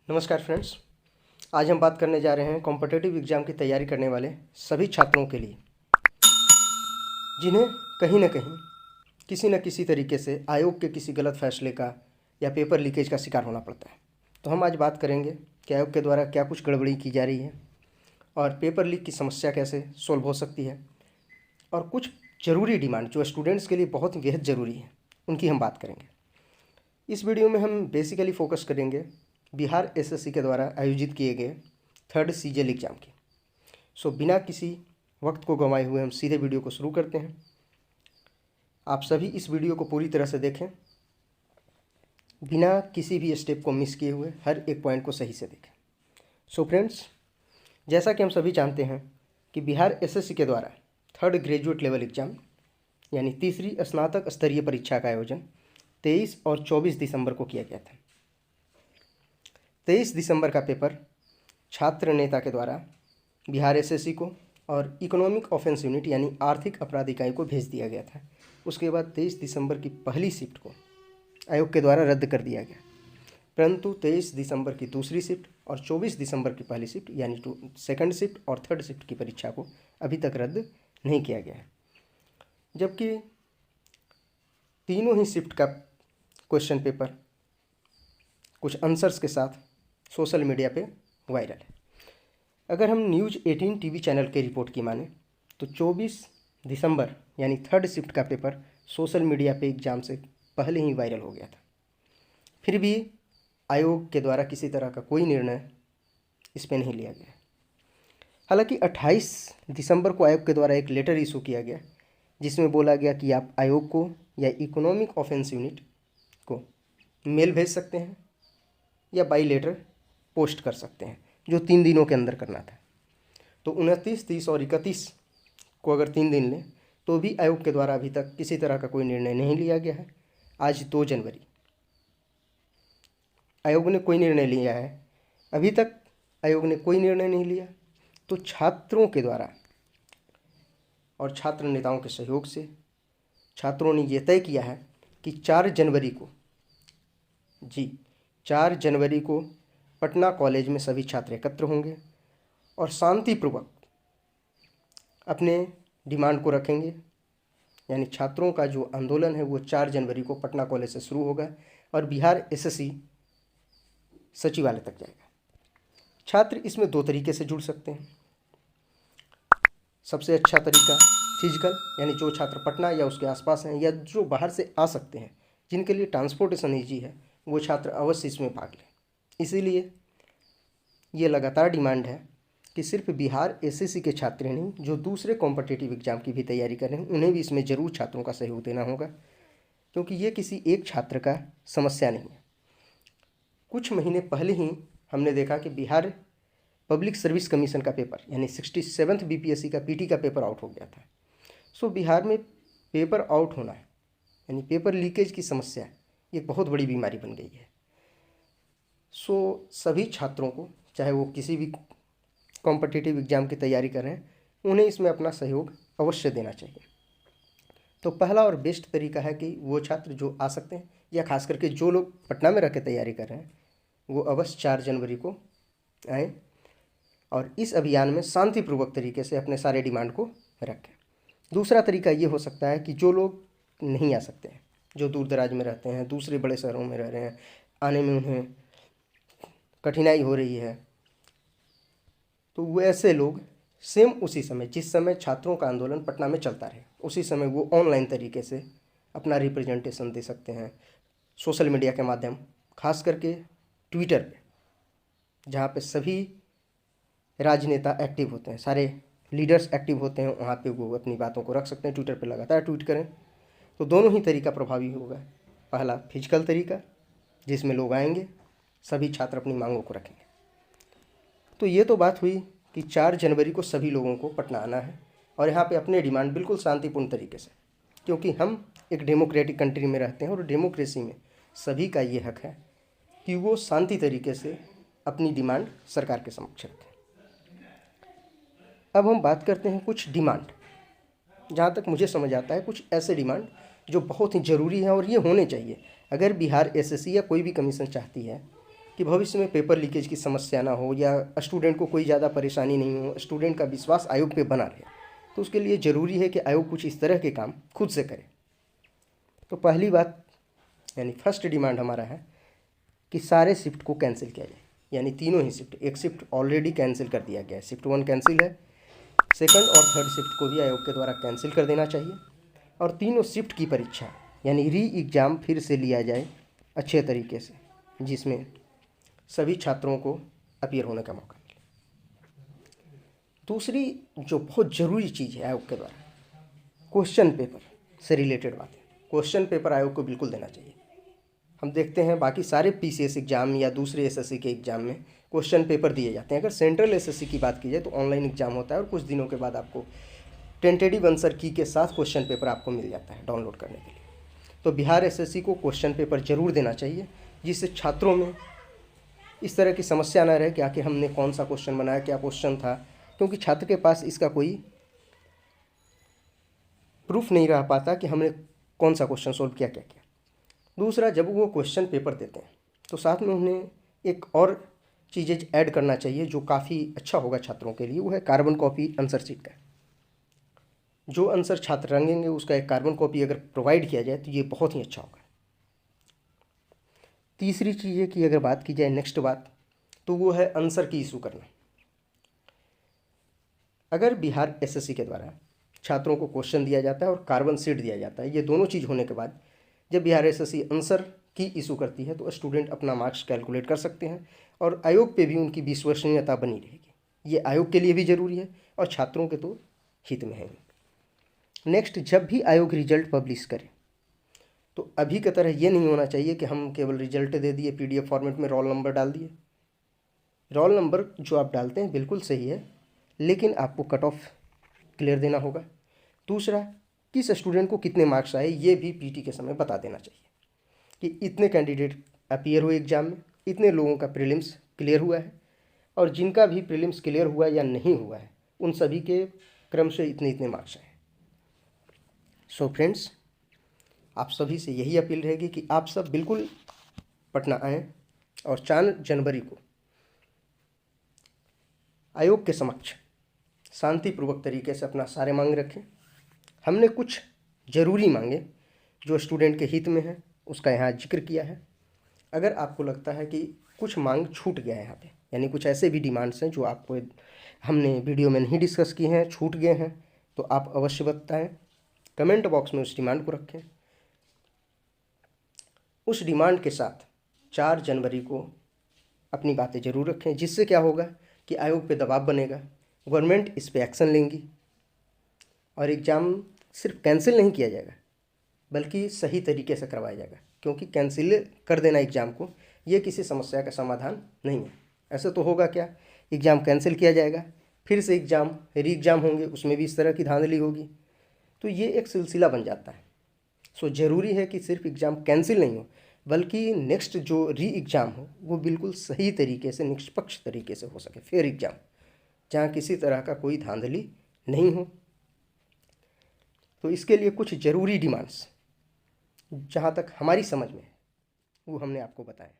नमस्कार फ्रेंड्स। आज हम बात करने जा रहे हैं कॉम्पिटिटिव एग्ज़ाम की तैयारी करने वाले सभी छात्रों के लिए जिन्हें कहीं ना कहीं किसी न किसी तरीके से आयोग के किसी गलत फैसले का या पेपर लीकेज का शिकार होना पड़ता है। तो हम आज बात करेंगे कि आयोग के द्वारा क्या कुछ गड़बड़ी की जा रही है और पेपर लीक की समस्या कैसे सोल्व हो सकती है और कुछ ज़रूरी डिमांड जो स्टूडेंट्स के लिए बहुत ही बेहद ज़रूरी है उनकी हम बात करेंगे। इस वीडियो में हम बेसिकली फोकस करेंगे बिहार एसएससी के द्वारा आयोजित किए गए थर्ड सीजीएल एग्ज़ाम की। बिना किसी वक्त को गंवाए हुए हम सीधे वीडियो को शुरू करते हैं। आप सभी इस वीडियो को पूरी तरह से देखें, बिना किसी भी स्टेप को मिस किए हुए हर एक पॉइंट को सही से देखें। फ्रेंड्स, जैसा कि हम सभी जानते हैं कि बिहार एसएससी के द्वारा थर्ड ग्रेजुएट लेवल एग्ज़ाम यानी तीसरी स्नातक स्तरीय परीक्षा का आयोजन 23 और 24 दिसंबर को किया गया था। 23 दिसंबर का पेपर छात्र नेता के द्वारा बिहार एसएससी को और इकोनॉमिक ऑफेंस यूनिट यानी आर्थिक अपराध इकाई को भेज दिया गया था। उसके बाद 23 दिसंबर की पहली शिफ्ट को आयोग के द्वारा रद्द कर दिया गया, परंतु 23 दिसंबर की दूसरी शिफ्ट और 24 दिसंबर की पहली शिफ्ट यानी सेकंड शिफ्ट और थर्ड शिफ्ट की परीक्षा को अभी तक रद्द नहीं किया गया है, जबकि तीनों ही शिफ्ट का क्वेश्चन पेपर कुछ आंसर्स के साथ सोशल मीडिया पे वायरल है। अगर हम न्यूज़ 18 टीवी चैनल के रिपोर्ट की माने तो 24 दिसंबर यानी थर्ड शिफ्ट का पेपर सोशल मीडिया पे एग्ज़ाम से पहले ही वायरल हो गया था। फिर भी आयोग के द्वारा किसी तरह का कोई निर्णय इस पर नहीं लिया गया। हालांकि 28 दिसंबर को आयोग के द्वारा एक लेटर इशू किया गया जिसमें बोला गया कि आप आयोग को या इकोनॉमिक ऑफेंस यूनिट को मेल भेज सकते हैं या बाई लेटर पोस्ट कर सकते हैं, जो 3 दिनों के अंदर करना था। तो 29, 30 और 31 को अगर 3 दिन लें तो भी आयोग के द्वारा अभी तक किसी तरह का कोई निर्णय नहीं लिया गया है। आज 2 जनवरी, आयोग ने कोई निर्णय लिया है? अभी तक आयोग ने कोई निर्णय नहीं लिया। तो छात्रों के द्वारा और छात्र नेताओं के सहयोग से छात्रों ने ये तय किया है कि 4 जनवरी को पटना कॉलेज में सभी छात्र एकत्र होंगे और शांतिपूर्वक अपने डिमांड को रखेंगे। यानी छात्रों का जो आंदोलन है वो 4 जनवरी को पटना कॉलेज से शुरू होगा और बिहार एसएससी सचिवालय तक जाएगा। छात्र इसमें 2 तरीके से जुड़ सकते हैं। सबसे अच्छा तरीका फिजिकल, यानी जो छात्र पटना या उसके आसपास हैं या जो बाहर से आ सकते हैं, जिनके लिए ट्रांसपोर्टेशन ईजी है, वो छात्र अवश्य इसमें भाग लें। इसीलिए ये लगातार डिमांड है कि सिर्फ बिहार एसएससी के छात्र नहीं, जो दूसरे कॉम्पिटिटिव एग्ज़ाम की भी तैयारी कर रहे हैं, उन्हें भी इसमें ज़रूर छात्रों का सहयोग देना होगा, क्योंकि ये किसी एक छात्र का समस्या नहीं है। कुछ महीने पहले ही हमने देखा कि बिहार पब्लिक सर्विस कमीशन का पेपर यानी 67th बीपीएससी का पीटी का पेपर आउट हो गया था। बिहार में पेपर आउट होना है यानी पेपर लीकेज की समस्या ये बहुत बड़ी बीमारी बन गई है। सभी छात्रों को, चाहे वो किसी भी कॉम्पिटिटिव एग्ज़ाम की तैयारी कर रहे हैं, उन्हें इसमें अपना सहयोग अवश्य देना चाहिए। तो पहला और बेस्ट तरीका है कि वो छात्र जो आ सकते हैं या खास करके जो लोग पटना में रह के तैयारी कर रहे हैं वो अवश्य 4 जनवरी को आएँ और इस अभियान में शांतिपूर्वक तरीके से अपने सारे डिमांड को रखें। दूसरा तरीका ये हो सकता है कि जो लोग नहीं आ सकते हैं, जो दूर दराज में रहते हैं, दूसरे बड़े शहरों में रह रहे हैं, आने में उन्हें कठिनाई हो रही है, तो वो ऐसे लोग सेम उसी समय जिस समय छात्रों का आंदोलन पटना में चलता रहे, उसी समय वो ऑनलाइन तरीके से अपना रिप्रेजेंटेशन दे सकते हैं सोशल मीडिया के माध्यम, खास करके ट्विटर पे, जहाँ पे सभी राजनेता एक्टिव होते हैं, सारे लीडर्स एक्टिव होते हैं, वहाँ पे वो अपनी बातों को रख सकते हैं। ट्विटर पे लगातार ट्वीट करें तो दोनों ही तरीका प्रभावी होगा। पहला फिजिकल तरीका जिसमें लोग आएंगे, सभी छात्र अपनी मांगों को रखेंगे। तो ये तो बात हुई कि 4 जनवरी को सभी लोगों को पटना आना है और यहाँ पे अपने डिमांड बिल्कुल शांतिपूर्ण तरीके से, क्योंकि हम एक डेमोक्रेटिक कंट्री में रहते हैं और डेमोक्रेसी में सभी का ये हक है कि वो शांति तरीके से अपनी डिमांड सरकार के समक्ष रखें। अब हम बात करते हैं कुछ डिमांड, जहाँ तक मुझे समझ आता है कुछ ऐसे डिमांड जो बहुत ही ज़रूरी है और ये होने चाहिए। अगर बिहार एसएससी या कोई भी कमीशन चाहती है कि कि भविष्य में पेपर लीकेज की समस्या ना हो या स्टूडेंट को कोई ज़्यादा परेशानी नहीं हो, स्टूडेंट का विश्वास आयोग पे बना रहे, तो उसके लिए ज़रूरी है कि आयोग कुछ इस तरह के काम खुद से करे। तो पहली बात यानी फर्स्ट डिमांड हमारा है कि सारे शिफ्ट को कैंसिल किया जाए, यानी तीनों ही शिफ्ट। एक शिफ्ट ऑलरेडी कैंसिल कर दिया गया है, शिफ्ट 1 कैंसिल है, सेकंड और थर्ड शिफ्ट को भी आयोग के द्वारा कैंसिल कर देना चाहिए, और तीनों शिफ्ट की परीक्षा यानी री एग्ज़ाम फिर से लिया जाए अच्छे तरीके से, जिसमें सभी छात्रों को अपीयर होने का मौका मिले। दूसरी जो बहुत ज़रूरी चीज़ है आयोग के द्वारा, क्वेश्चन पेपर से रिलेटेड बात है। क्वेश्चन पेपर आयोग को बिल्कुल देना चाहिए। हम देखते हैं बाकी सारे पीसीएस एग्ज़ाम या दूसरे एसएससी के एग्ज़ाम में क्वेश्चन पेपर दिए जाते हैं। अगर सेंट्रल एसएससी की बात की जाए तो ऑनलाइन एग्ज़ाम होता है और कुछ दिनों के बाद आपको टेंटेटिव आंसर की के साथ क्वेश्चन पेपर आपको मिल जाता है डाउनलोड करने के लिए। तो बिहार एसएससी को क्वेश्चन पेपर ज़रूर देना चाहिए, जिससे छात्रों में इस तरह की समस्या ना रहे कि आखिर हमने कौन सा क्वेश्चन बनाया, क्या क्वेश्चन था, क्योंकि छात्र के पास इसका कोई प्रूफ नहीं रह पाता कि हमने कौन सा क्वेश्चन सोल्व किया, क्या किया। दूसरा, जब वो क्वेश्चन पेपर देते हैं तो साथ में उन्हें एक और चीज़ें ऐड करना चाहिए जो काफ़ी अच्छा होगा छात्रों के लिए, वो है कार्बन कॉपी आंसर शीट का। जो आंसर छात्र रंगेंगे उसका एक कार्बन कॉपी अगर प्रोवाइड किया जाए तो ये बहुत ही अच्छा होगा। तीसरी चीज़ की अगर बात की जाए, नेक्स्ट बात, तो वो है आंसर की इशू करना। अगर बिहार एसएससी के द्वारा छात्रों को क्वेश्चन दिया जाता है और कार्बन शीट दिया जाता है, ये दोनों चीज़ होने के बाद जब बिहार एसएससी आंसर की इशू करती है तो स्टूडेंट अपना मार्क्स कैलकुलेट कर सकते हैं और आयोग पे भी उनकी विश्वसनीयता बनी रहेगी। ये आयोग के लिए भी ज़रूरी है और छात्रों के तो हित में है। नेक्स्ट, जब भी आयोग रिजल्ट पब्लिश करे तो अभी की तरह ये नहीं होना चाहिए कि हम केवल रिजल्ट दे दिए, पीडीएफ फॉर्मेट में रोल नंबर डाल दिए। रोल नंबर जो आप डालते हैं बिल्कुल सही है, लेकिन आपको कट ऑफ क्लियर देना होगा। दूसरा, किस स्टूडेंट को कितने मार्क्स आए ये भी पीटी के समय बता देना चाहिए कि इतने कैंडिडेट अपीयर हुए एग्ज़ाम में, इतने लोगों का प्रीलिम्स क्लियर हुआ है, और जिनका भी प्रीलिम्स क्लियर हुआ या नहीं हुआ है उन सभी के क्रम से इतने इतने मार्क्स आए। सो फ्रेंड्स, आप सभी से यही अपील रहेगी कि आप सब बिल्कुल पटना आएँ और 4 जनवरी को आयोग के समक्ष शांतिपूर्वक तरीके से अपना सारे मांग रखें। हमने कुछ ज़रूरी मांगे जो स्टूडेंट के हित में है उसका यहाँ जिक्र किया है। अगर आपको लगता है कि कुछ मांग छूट गया है यहाँ पे, यानी कुछ ऐसे भी डिमांड्स हैं जो आपको हमने वीडियो में नहीं डिस्कस किए हैं, छूट गए हैं, तो आप अवश्य बताएं, कमेंट बॉक्स में उस डिमांड को रखें। उस डिमांड के साथ 4 जनवरी को अपनी बातें ज़रूर रखें, जिससे क्या होगा कि आयोग पे दबाव बनेगा, गवर्नमेंट इस पे एक्शन लेंगी और एग्ज़ाम सिर्फ कैंसिल नहीं किया जाएगा बल्कि सही तरीके से करवाया जाएगा, क्योंकि कैंसिल कर देना एग्ज़ाम को ये किसी समस्या का समाधान नहीं है। ऐसे तो होगा क्या, एग्ज़ाम कैंसिल किया जाएगा, फिर से एग्ज़ाम री एग्ज़ाम होंगे, उसमें भी इस तरह की धांधली होगी, तो ये एक सिलसिला बन जाता है। सो ज़रूरी है कि सिर्फ एग्ज़ाम कैंसिल नहीं हो बल्कि नेक्स्ट जो री एग्ज़ाम हो वो बिल्कुल सही तरीके से, निष्पक्ष तरीके से हो सके, फेयर एग्ज़ाम, जहाँ किसी तरह का कोई धांधली नहीं हो। तो इसके लिए कुछ ज़रूरी डिमांड्स जहाँ तक हमारी समझ में है वो हमने आपको बताया।